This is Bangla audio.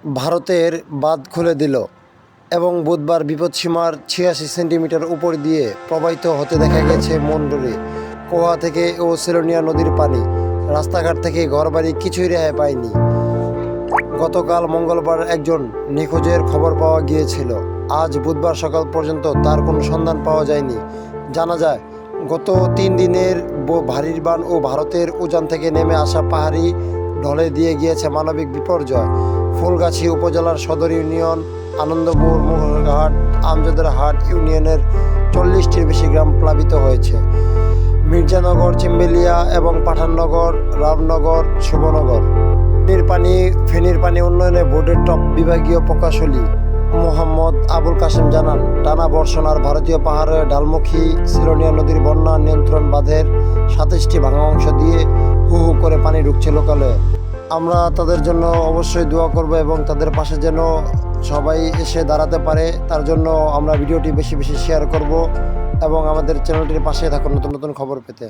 ভারতের বাঁধ খুলে দিল এবং বুধবার বিপদসীমার ৮৬ সেন্টিমিটার উপর দিয়ে প্রবাহিত হতে দেখা গেছে মন্ডরে কোহা থেকে ও সেলোনিয়া নদীর পানি। রাস্তাঘাট থেকে ঘরবাড়ি কিছুই রেহাই পায়নি। গতকাল মঙ্গলবার একজন নিখোঁজের খবর পাওয়া গিয়েছিল। আজ বুধবার সকাল পর্যন্ত তার কোনো সন্ধান পাওয়া যায়নি। জানা যায়, গত ৩ দিনের ভারী বান ও ভারতের উজান থেকে নেমে আসা পাহাড়ি ঢলে দিয়ে গিয়েছে মানবিক বিপর্যয়। ফুলগাছি উপজেলার সদর ইউনিয়ন, আনন্দপুর, মুঘলঘাট, আমজাদের হাট ইউনিয়নের ৪০টির বেশি গ্রাম প্লাবিত হয়েছে। মির্জানগর, চিম্বেলিয়া এবং পাঠাননগর, রামনগর, শুভনগর। ফেনীর পানি উন্নয়নে বোর্ডের টপ বিভাগীয় প্রকৌশলী মোহাম্মদ আবুল কাশেম জানান, টানা বর্ষণ আর ভারতীয় পাহাড়ের ঢালমুখী সেলোনিয়া নদীর বন্যা নিয়ন্ত্রণ বাঁধের ২৭টি ভাঙা অংশ দিয়ে হু হু করে পানি ঢুকছে লোকালয়ে। আমরা তাদের জন্য অবশ্যই দোয়া করব এবং তাদের পাশে যেন সবাই এসে দাঁড়াতে পারে, তার জন্য আমরা ভিডিওটি বেশি বেশি শেয়ার করব এবং আমাদের চ্যানেলটির পাশে থাকুন নতুন নতুন খবর পেতে।